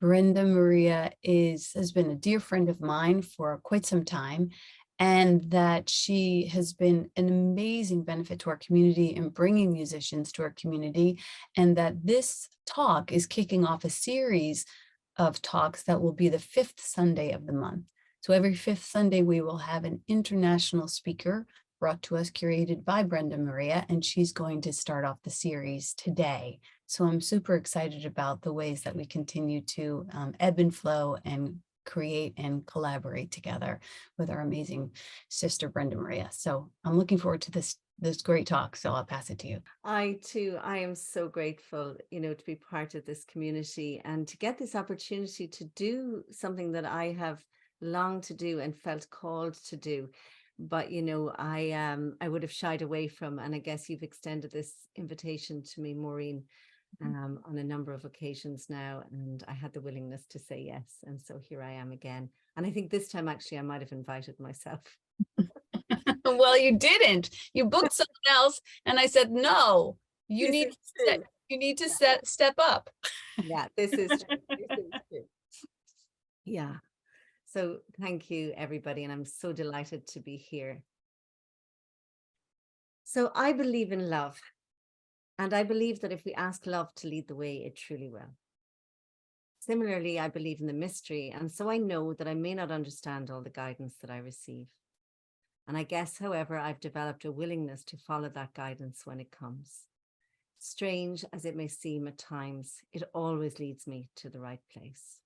BrendaMaria has been a dear friend of mine for quite some time, and that she has been an amazing benefit to our community and bringing musicians to our community, and that this talk is kicking off a series of talks that will be the 5th Sunday of the month. So every 5th Sunday, we will have an international speaker brought to us, curated by BrendaMaria, and she's going to start off the series today. So I'm super excited about the ways that we continue to ebb and flow and create and collaborate together with our amazing sister BrendaMaria. So I'm looking forward to this great talk. So I'll pass it to you. I too, I am so grateful, to be part of this community and to get this opportunity to do something that I have longed to do and felt called to do. But, I would have shied away from, and I guess you've extended this invitation to me, Maureen, on a number of occasions now, and I had the willingness to say yes. And so here I am again. And I think this time, actually, I might have invited myself. Well, you didn't. You booked someone else, and I said, no, you need to step up. Yeah, this is true. Yeah. So thank you, everybody. And I'm so delighted to be here. So I believe in love. And I believe that if we ask love to lead the way, it truly will. Similarly, I believe in the mystery. And so I know that I may not understand all the guidance that I receive. And I guess, however, I've developed a willingness to follow that guidance when it comes. Strange as it may seem at times, it always leads me to the right place.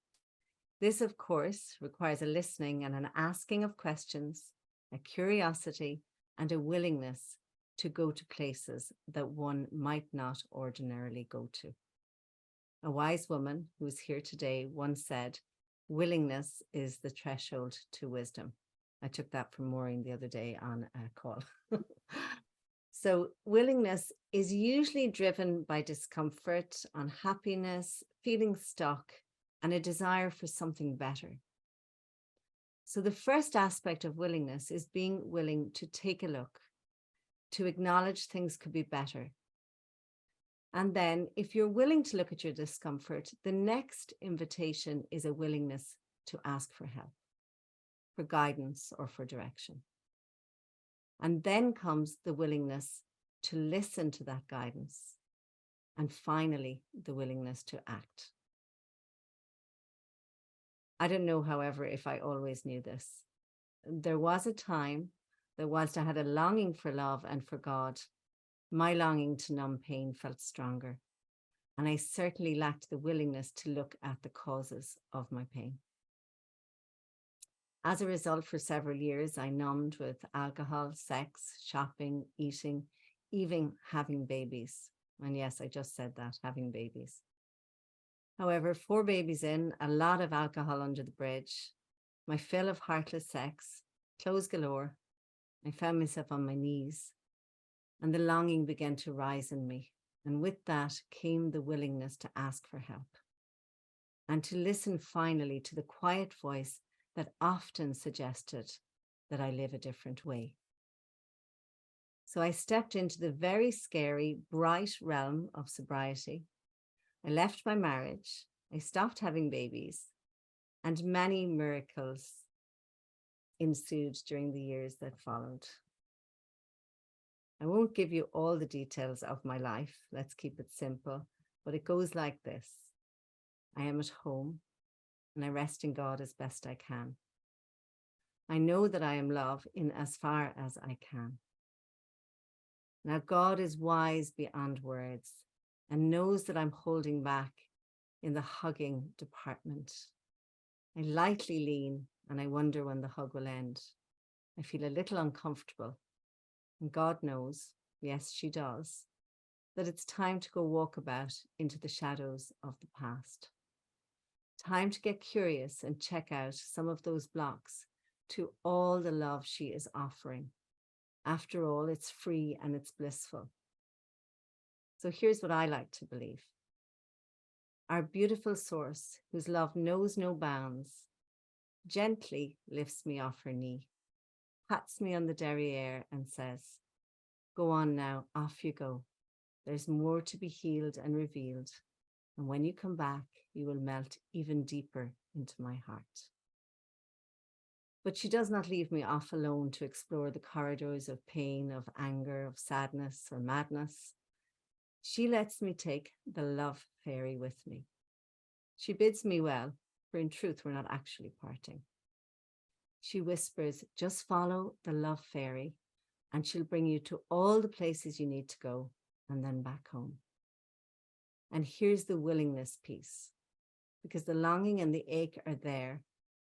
This, of course, requires a listening and an asking of questions, a curiosity, and a willingness to go to places that one might not ordinarily go to. A wise woman who is here today once said, willingness is the threshold to wisdom. I took that from Maureen the other day on a call. So willingness is usually driven by discomfort, unhappiness, feeling stuck, and a desire for something better. So the first aspect of willingness is being willing to take a look, to acknowledge things could be better. And then if you're willing to look at your discomfort, the next invitation is a willingness to ask for help, for guidance, or for direction. And then comes the willingness to listen to that guidance. And finally, the willingness to act. I don't know, however, if I always knew this. There was a time that whilst I had a longing for love and for God, my longing to numb pain felt stronger. And I certainly lacked the willingness to look at the causes of my pain. As a result, for several years, I numbed with alcohol, sex, shopping, eating, even having babies. And yes, I just said that, having babies. However, 4 babies in, a lot of alcohol under the bridge, my fill of heartless sex, clothes galore, I found myself on my knees, and the longing began to rise in me. And with that came the willingness to ask for help and to listen finally to the quiet voice that often suggested that I live a different way. So I stepped into the very scary, bright realm of sobriety. I left my marriage. I stopped having babies, and many miracles ensued during the years that followed. I won't give you all the details of my life. Let's keep it simple, but it goes like this. I am at home and I rest in God as best I can. I know that I am love in as far as I can. Now God is wise beyond words and knows that I'm holding back in the hugging department. I lightly lean and I wonder when the hug will end. I feel a little uncomfortable. And God knows, yes, she does, that it's time to go walk about into the shadows of the past. Time to get curious and check out some of those blocks to all the love she is offering. After all, it's free and it's blissful. So here's what I like to believe. Our beautiful source, whose love knows no bounds, gently lifts me off her knee, pats me on the derriere and says, go on now, off you go. There's more to be healed and revealed. And when you come back, you will melt even deeper into my heart. But she does not leave me off alone to explore the corridors of pain, of anger, of sadness, or madness. She lets me take the love fairy with me. She bids me well, for in truth, we're not actually parting. She whispers, just follow the love fairy, and she'll bring you to all the places you need to go, and then back home. And here's the willingness piece, because the longing and the ache are there.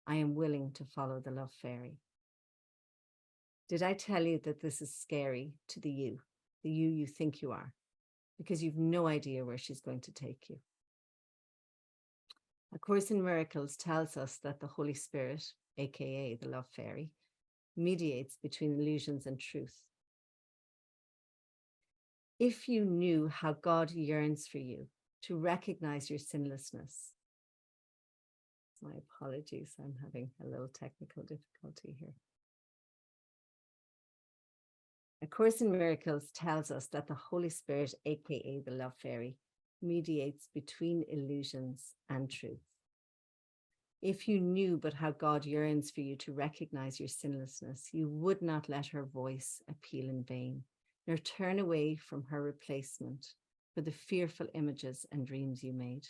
I am willing to follow the love fairy. Did I tell you that this is scary to the you you think you are, because you've no idea where she's going to take you. A Course in Miracles tells us that the Holy Spirit, aka the love fairy, mediates between illusions and truth. If you knew how God yearns for you to recognize your sinlessness, my apologies, I'm having a little technical difficulty here. A Course in Miracles tells us that the Holy Spirit, aka the love fairy, mediates between illusions and truth. If you knew but how God yearns for you to recognize your sinlessness, you would not let her voice appeal in vain, nor turn away from her replacement for the fearful images and dreams you made.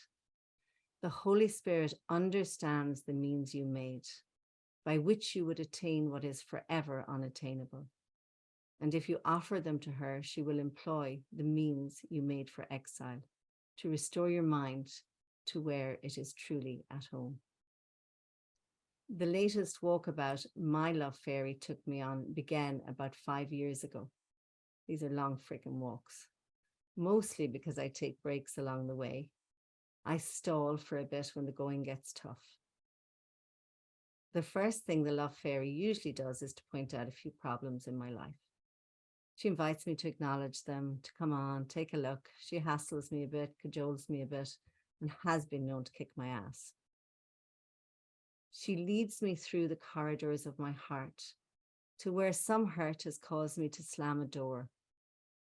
The Holy Spirit understands the means you made, by which you would attain what is forever unattainable. And if you offer them to her, she will employ the means you made for exile to restore your mind to where it is truly at home. The latest walkabout my love fairy took me on began about 5 years ago. These are long freaking walks, mostly because I take breaks along the way. I stall for a bit when the going gets tough. The first thing the love fairy usually does is to point out a few problems in my life. She invites me to acknowledge them, to come on, take a look. She hassles me a bit, cajoles me a bit, and has been known to kick my ass. She leads me through the corridors of my heart to where some hurt has caused me to slam a door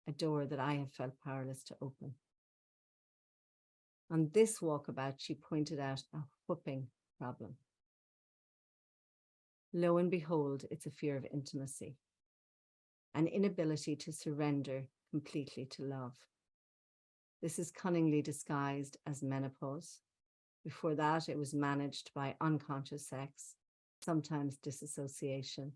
that I have felt powerless to open. On this walkabout, she pointed out a whooping problem. Lo and behold, it's a fear of intimacy, an inability to surrender completely to love. This is cunningly disguised as menopause. Before that, it was managed by unconscious sex, sometimes disassociation.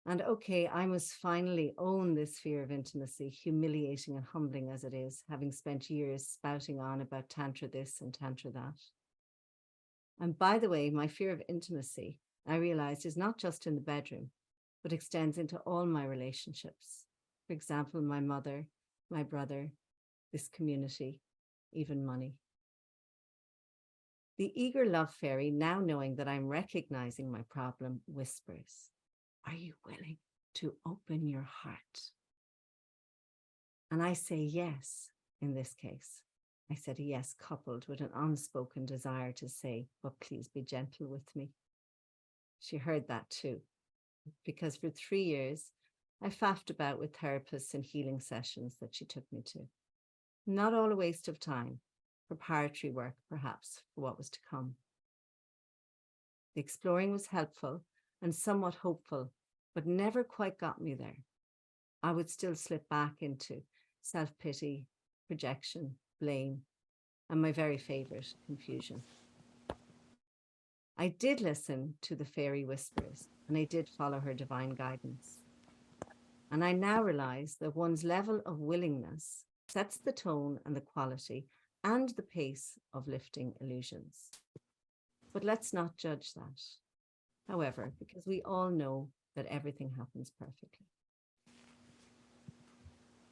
And okay, I must finally own this fear of intimacy, humiliating and humbling as it is, having spent years spouting on about tantra this and tantra that. And by the way, my fear of intimacy, I realized, is not just in the bedroom, but extends into all my relationships. For example, my mother, my brother, this community, even money. The eager love fairy, now knowing that I'm recognizing my problem, whispers, "Are you willing to open your heart?" And I say yes in this case. I said a yes coupled with an unspoken desire to say, "But please be gentle with me." She heard that too, because for 3 years, I faffed about with therapists and healing sessions that she took me to. Not all a waste of time, preparatory work perhaps for what was to come. The exploring was helpful and somewhat hopeful, but never quite got me there. I would still slip back into self-pity, projection, blame, and my very favorite, confusion. I did listen to the fairy whispers, and I did follow her divine guidance. And I now realize that one's level of willingness sets the tone and the quality and the pace of lifting illusions. But let's not judge that, however, because we all know that everything happens perfectly.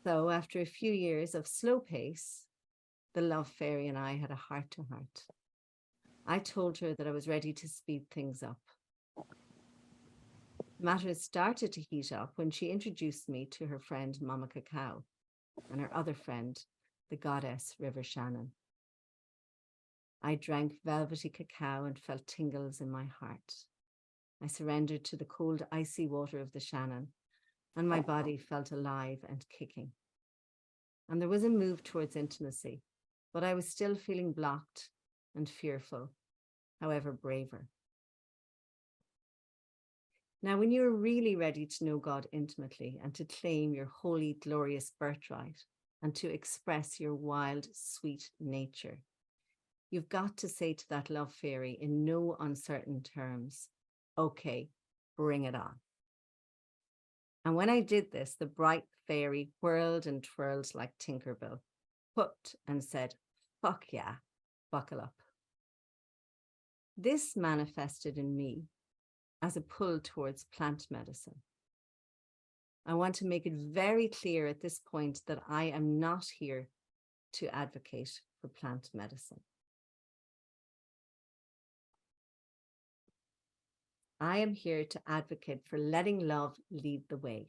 So after a few years of slow pace, the love fairy and I had a heart-to-heart. I told her that I was ready to speed things up. Matters started to heat up when she introduced me to her friend Mama Cacao and her other friend, the goddess River Shannon. I drank velvety cacao and felt tingles in my heart. I surrendered to the cold, icy water of the Shannon, and my body felt alive and kicking. And there was a move towards intimacy, but I was still feeling blocked and fearful, however braver. Now, when you're really ready to know God intimately and to claim your holy, glorious birthright and to express your wild, sweet nature, you've got to say to that love fairy in no uncertain terms, okay, bring it on. And when I did this, the bright fairy whirled and twirled like Tinkerbell, whooped and said, fuck yeah, buckle up. This manifested in me as a pull towards plant medicine. I want to make it very clear at this point that I am not here to advocate for plant medicine. I am here to advocate for letting love lead the way,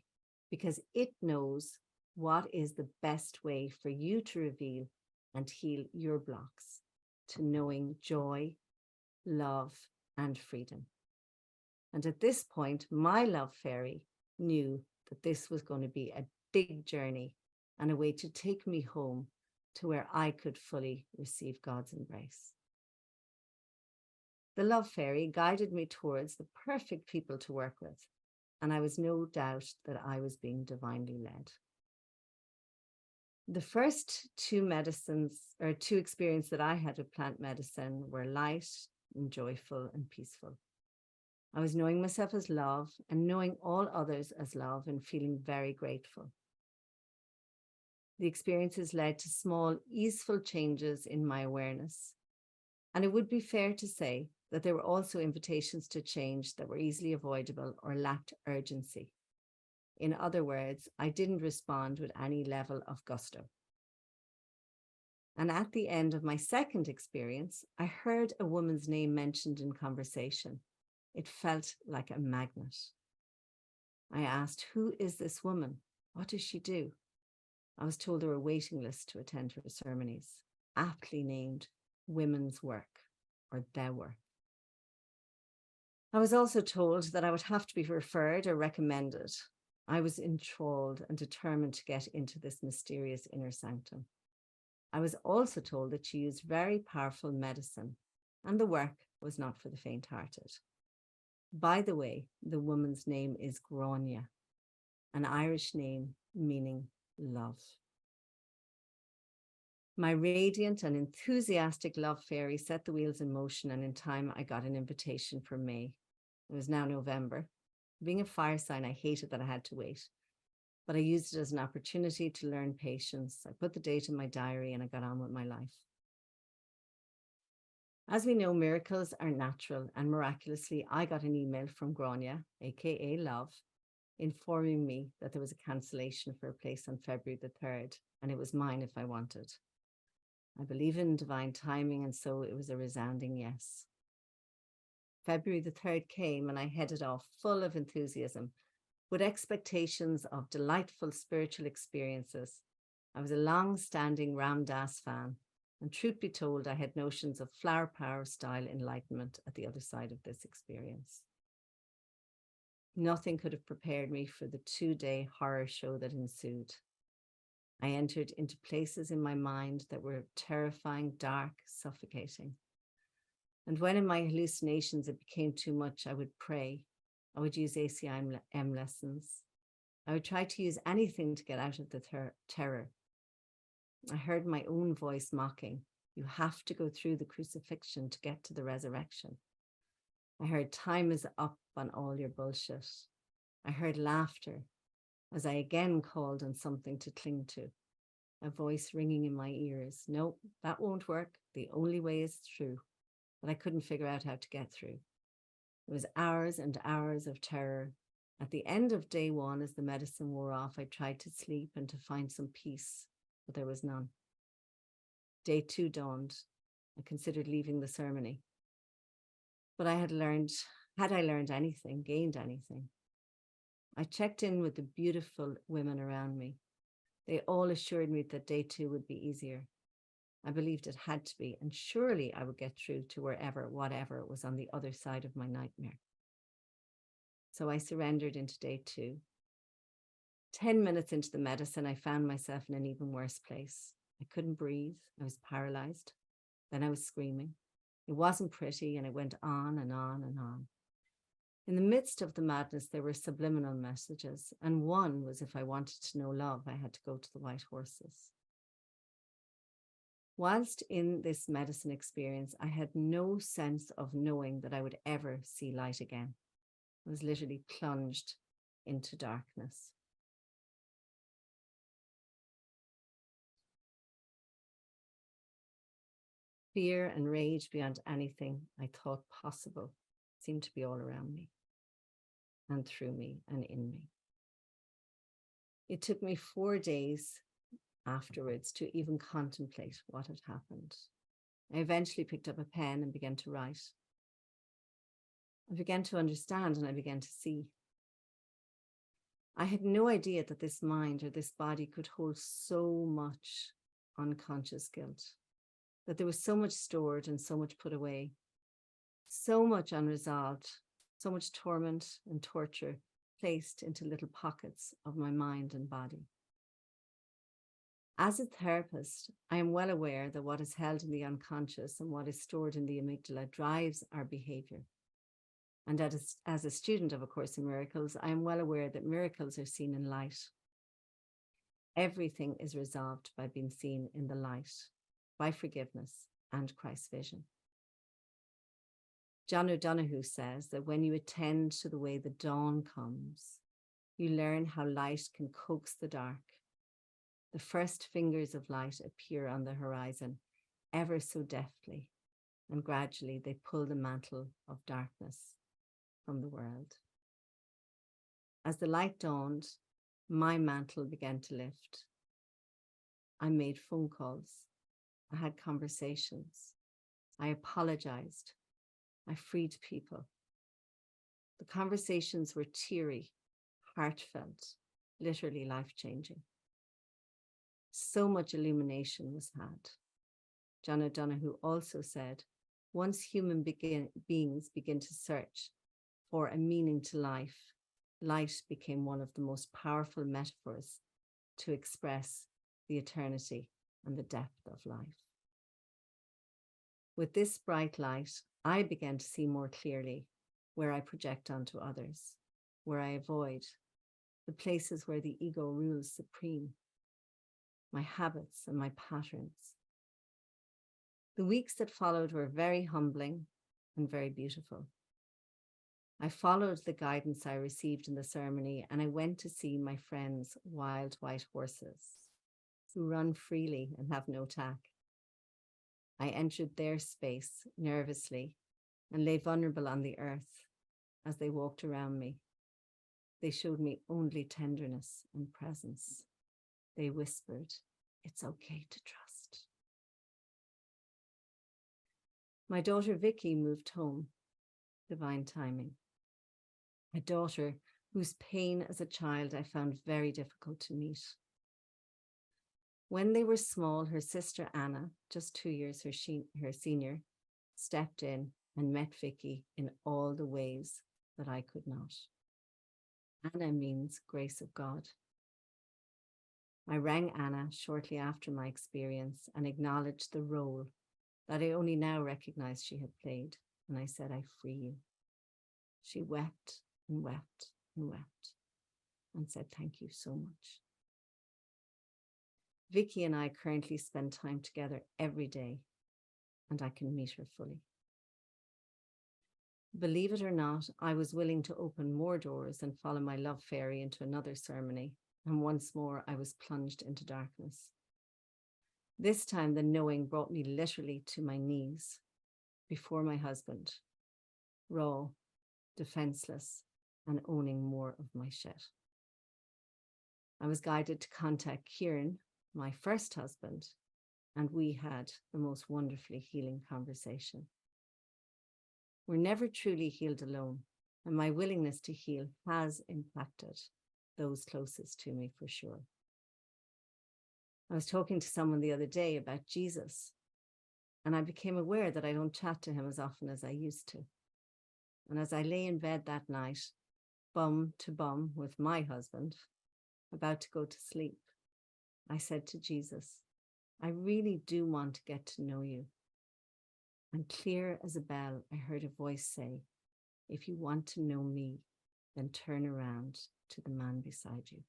because it knows what is the best way for you to reveal and heal your blocks to knowing joy, love, and freedom. And at this point, my love fairy knew that this was going to be a big journey and a way to take me home to where I could fully receive God's embrace. The love fairy guided me towards the perfect people to work with, and I was no doubt that I was being divinely led. The first two experiences that I had with plant medicine were light and joyful and peaceful. I was knowing myself as love and knowing all others as love and feeling very grateful. The experiences led to small, easeful changes in my awareness. And it would be fair to say that there were also invitations to change that were easily avoidable or lacked urgency. In other words, I didn't respond with any level of gusto. And at the end of my second experience, I heard a woman's name mentioned in conversation. It felt like a magnet. I asked, who is this woman? What does she do? I was told there were a waiting list to attend her ceremonies, aptly named Women's Work or Their Work. I was also told that I would have to be referred or recommended. I was enthralled and determined to get into this mysterious inner sanctum. I was also told that she used very powerful medicine, and the work was not for the faint-hearted. By the way, the woman's name is Grania, an Irish name meaning love. My radiant and enthusiastic love fairy set the wheels in motion, and in time I got an invitation for May. It was now November. Being a fire sign, I hated that I had to wait, but I used it as an opportunity to learn patience. I put the date in my diary and I got on with my life. As we know, miracles are natural, and miraculously, I got an email from Grania, aka Love, informing me that there was a cancellation for a place on February the 3rd, and it was mine if I wanted. I believe in divine timing, and so it was a resounding yes. February the 3rd came, and I headed off full of enthusiasm, with expectations of delightful spiritual experiences. I was a long-standing Ram Dass fan, and truth be told, I had notions of flower power style enlightenment at the other side of this experience. Nothing could have prepared me for the 2-day horror show that ensued. I entered into places in my mind that were terrifying, dark, suffocating. And when in my hallucinations it became too much, I would pray. I would use ACIM lessons. I would try to use anything to get out of the terror. I heard my own voice mocking, you have to go through the crucifixion to get to the resurrection. I heard time is up on all your bullshit. I heard laughter as I again called on something to cling to. A voice ringing in my ears. No, that won't work. The only way is through. But I couldn't figure out how to get through. It was hours and hours of terror. At the end of day 1, as the medicine wore off, I tried to sleep and to find some peace, but there was none. Day 2 dawned. I considered leaving the ceremony. But had I learned anything, gained anything? I checked in with the beautiful women around me. They all assured me that day 2 would be easier. I believed it had to be, and surely I would get through to whatever was on the other side of my nightmare. So I surrendered into day 2. 10 minutes into the medicine, I found myself in an even worse place. I couldn't breathe. I was paralyzed. Then I was screaming. It wasn't pretty, and it went on and on and on. In the midst of the madness, there were subliminal messages, and one was if I wanted to know love, I had to go to the white horses. Whilst in this medicine experience, I had no sense of knowing that I would ever see light again. I was literally plunged into darkness. Fear and rage beyond anything I thought possible seemed to be all around me and through me and in me. It took me 4 days afterwards to even contemplate what had happened. I eventually picked up a pen and began to write. I began to understand and I began to see. I had no idea that this mind or this body could hold so much unconscious guilt, that there was so much stored and so much put away, so much unresolved, so much torment and torture placed into little pockets of my mind and body. As a therapist, I am well aware that what is held in the unconscious and what is stored in the amygdala drives our behavior. And as a student of A Course in Miracles, I am well aware that miracles are seen in light. Everything is resolved by being seen in the light, by forgiveness and Christ's vision. John O'Donoghue says that when you attend to the way the dawn comes, you learn how light can coax the dark. The first fingers of light appear on the horizon, ever so deftly, and gradually they pull the mantle of darkness from the world. As the light dawned, my mantle began to lift. I made phone calls. I had conversations. I apologized. I freed people. The conversations were teary, heartfelt, literally life-changing. So much illumination was had. John O'Donoghue also said, once human beings begin to search for a meaning to life, light became one of the most powerful metaphors to express the eternity and the depth of life. With this bright light, I began to see more clearly where I project onto others, where I avoid, the places where the ego rules supreme, my habits and my patterns. The weeks that followed were very humbling and very beautiful. I followed the guidance I received in the ceremony, and I went to see my friends' wild white horses who run freely and have no tack. I entered their space nervously and lay vulnerable on the earth as they walked around me. They showed me only tenderness and presence. They whispered, "It's okay to trust." My daughter Vicky moved home. Divine timing. A daughter whose pain as a child I found very difficult to meet. When they were small, her sister Anna, just 2 years her senior, stepped in and met Vicky in all the ways that I could not. Anna means grace of God. I rang Anna shortly after my experience and acknowledged the role that I only now recognized she had played, and I said, "I free you." She wept and wept and wept and said, "Thank you so much." Vicky and I currently spend time together every day, and I can meet her fully. Believe it or not, I was willing to open more doors and follow my love fairy into another ceremony, and once more I was plunged into darkness. This time the knowing brought me literally to my knees before my husband, raw, defenseless, and owning more of my shit. I was guided to contact Kieran, my first husband, and we had the most wonderfully healing conversation. We're never truly healed alone, and my willingness to heal has impacted those closest to me for sure. I was talking to someone the other day about Jesus, and I became aware that I don't chat to him as often as I used to. And as I lay in bed that night, bum to bum with my husband, about to go to sleep, I said to Jesus, I really do want to get to know you. And clear as a bell, I heard a voice say, if you want to know me, then turn around to the man beside you.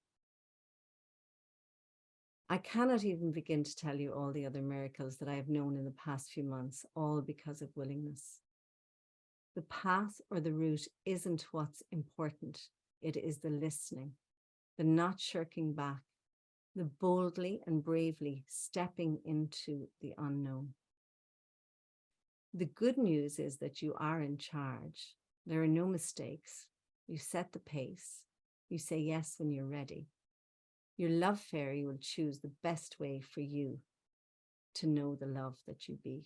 I cannot even begin to tell you all the other miracles that I have known in the past few months, all because of willingness. The path or the route isn't what's important. It is the listening, the not shirking back, the boldly and bravely stepping into the unknown. The good news is that you are in charge. There are no mistakes. You set the pace. You say yes when you're ready. Your love fairy will choose the best way for you to know the love that you be.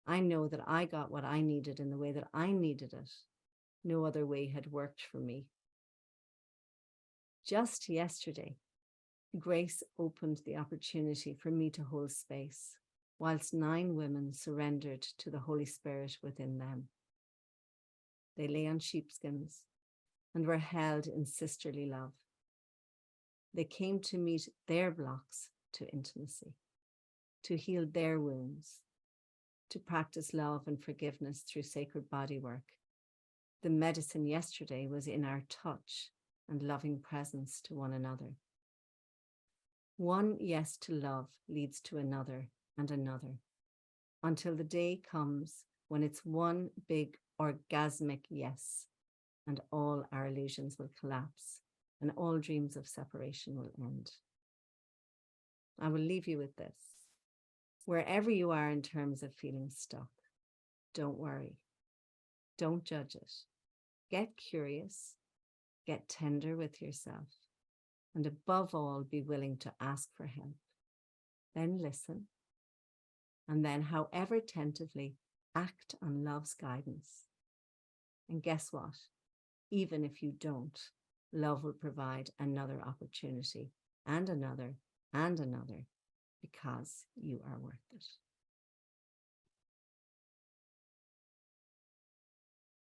I know that I got what I needed in the way that I needed it. No other way had worked for me. Just yesterday, grace opened the opportunity for me to hold space, whilst 9 women surrendered to the Holy Spirit within them. They lay on sheepskins and were held in sisterly love. They came to meet their blocks to intimacy, to heal their wounds, to practice love and forgiveness through sacred body work. The medicine yesterday was in our touch and loving presence to one another. One yes to love leads to another and another, until the day comes when it's one big orgasmic yes, and all our illusions will collapse and all dreams of separation will end. I will leave you with this. Wherever you are in terms of feeling stuck, don't worry. Don't judge it. Get curious, get tender with yourself, and above all, be willing to ask for help. Then listen, and then, however tentatively, act on love's guidance. And guess what? Even if you don't, love will provide another opportunity and another, because you are worth it.